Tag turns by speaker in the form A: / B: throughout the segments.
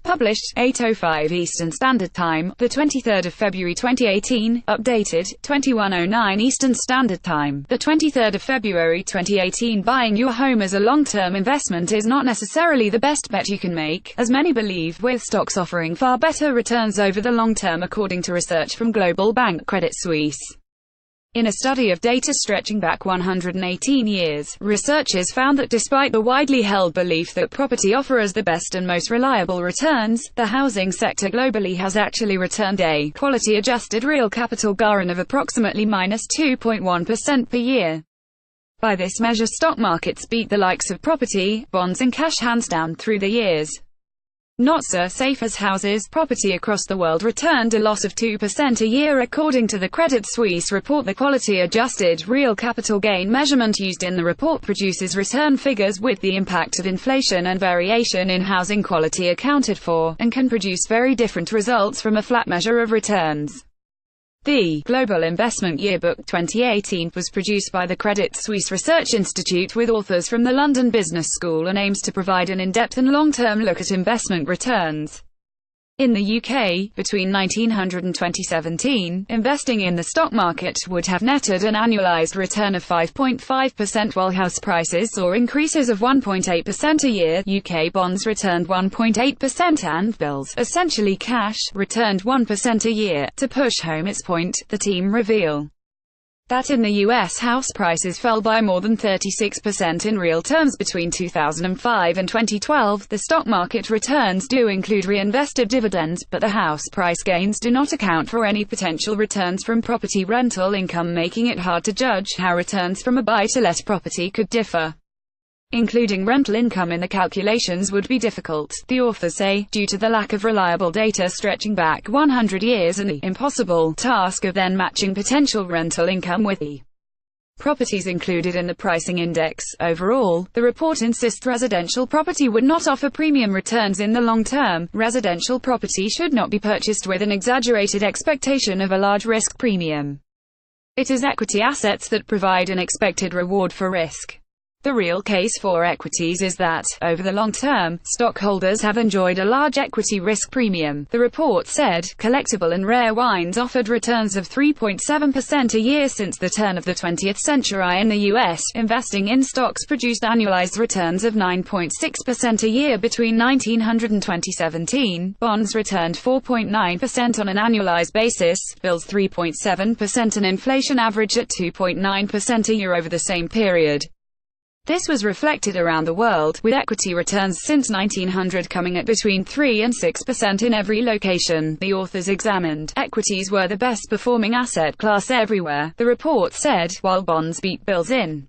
A: Published, 8:05 Eastern Standard Time, the 23rd of February 2018, updated, 21:09 Eastern Standard Time, the 23rd of February 2018. Buying your home as a long-term investment is not necessarily the best bet you can make, as many believe, with stocks offering far better returns over the long term, according to research from global bank Credit Suisse. In a study of data stretching back 118 years, researchers found that despite the widely held belief that property offers the best and most reliable returns, the housing sector globally has actually returned a quality-adjusted real capital gain of approximately -2.1% per year. By this measure, stock markets beat the likes of property, bonds and cash hands down through the years. Not so safe as houses. Property across the world returned a loss of 2% a year according to the Credit Suisse report. The quality-adjusted real capital gain measurement used in the report produces return figures with the impact of inflation and variation in housing quality accounted for, and can produce very different results from a flat measure of returns. The Global Investment Yearbook 2018 was produced by the Credit Suisse Research Institute with authors from the London Business School and aims to provide an in-depth and long-term look at investment returns. In the UK, between 1900 and 2017, investing in the stock market would have netted an annualized return of 5.5%, while house prices saw increases of 1.8% a year. UK bonds returned 1.8% and bills, essentially cash, returned 1% a year. To push home its point, the team reveal that in the US, house prices fell by more than 36% in real terms between 2005 and 2012. The stock market returns do include reinvested dividends, but the house price gains do not account for any potential returns from property rental income, making it hard to judge how returns from a buy-to-let property could differ. Including rental income in the calculations would be difficult, the authors say, due to the lack of reliable data stretching back 100 years and the impossible task of then matching potential rental income with the properties included in the pricing index. Overall, the report insists residential property would not offer premium returns in the long term. Residential property should not be purchased with an exaggerated expectation of a large risk premium. It is equity assets that provide an expected reward for risk. The real case for equities is that, over the long term, stockholders have enjoyed a large equity risk premium. The report said, collectible and rare wines offered returns of 3.7% a year since the turn of the 20th century in the US. Investing in stocks produced annualized returns of 9.6% a year between 1900 and 2017. Bonds returned 4.9% on an annualized basis, bills 3.7%, and inflation averaged at 2.9% a year over the same period. This was reflected around the world, with equity returns since 1900 coming at between 3 and 6% in every location. The authors examined equities were the best performing asset class everywhere, the report said, while bonds beat bills in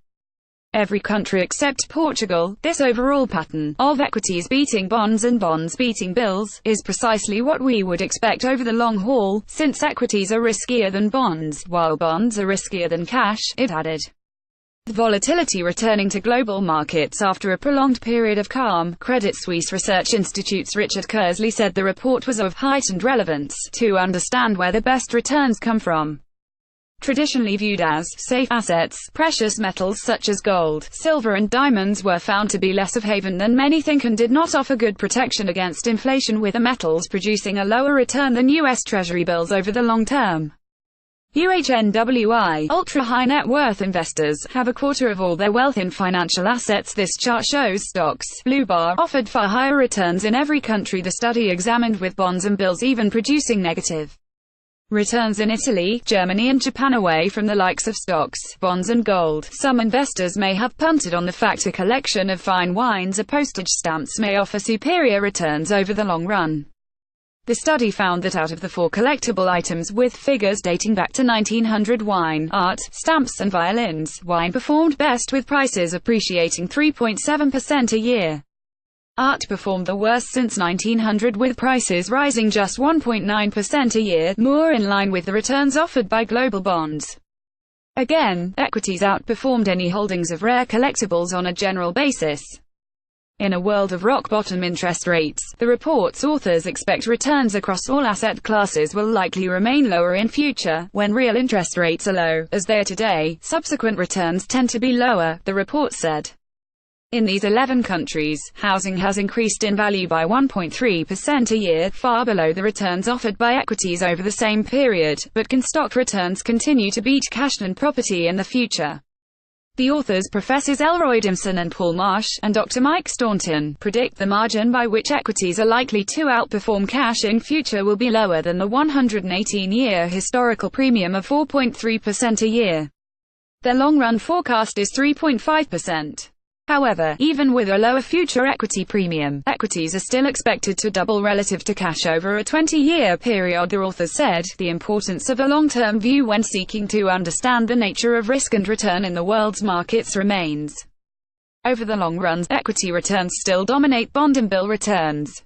A: every country except Portugal. This overall pattern of equities beating bonds and bonds beating bills is precisely what we would expect over the long haul, since equities are riskier than bonds, while bonds are riskier than cash, it added. Volatility returning to global markets after a prolonged period of calm. Credit Suisse Research Institute's Richard Kersley said the report was of heightened relevance to understand where the best returns come from. Traditionally viewed as safe assets, precious metals such as gold, silver and diamonds were found to be less of a haven than many think and did not offer good protection against inflation, with the metals producing a lower return than US Treasury bills over the long term. UHNWI, ultra-high net worth investors, have a quarter of all their wealth in financial assets. This chart shows stocks, blue bar, offered far higher returns in every country the study examined, with bonds and bills even producing negative returns in Italy, Germany and Japan, away from the likes of stocks, bonds and gold. Some investors may have punted on the fact a collection of fine wines or postage stamps may offer superior returns over the long run. The study found that out of the 4 collectible items with figures dating back to 1900, wine, art, stamps and violins, wine performed best with prices appreciating 3.7% a year. Art performed the worst since 1900, with prices rising just 1.9% a year, more in line with the returns offered by global bonds. Again, equities outperformed any holdings of rare collectibles on a general basis. In a world of rock-bottom interest rates, the report's authors expect returns across all asset classes will likely remain lower in future. When real interest rates are low, as they are today, subsequent returns tend to be lower, the report said. In these 11 countries, housing has increased in value by 1.3% a year, far below the returns offered by equities over the same period, but can stock returns continue to beat cash and property in the future? The authors Professors Elroy Dimson and Paul Marsh, and Dr. Mike Staunton, predict the margin by which equities are likely to outperform cash in future will be lower than the 118-year historical premium of 4.3% a year. Their long-run forecast is 3.5%. However, even with a lower future equity premium, equities are still expected to double relative to cash over a 20-year period, the authors said. The importance of a long-term view when seeking to understand the nature of risk and return in the world's markets remains. Over the long run, equity returns still dominate bond and bill returns.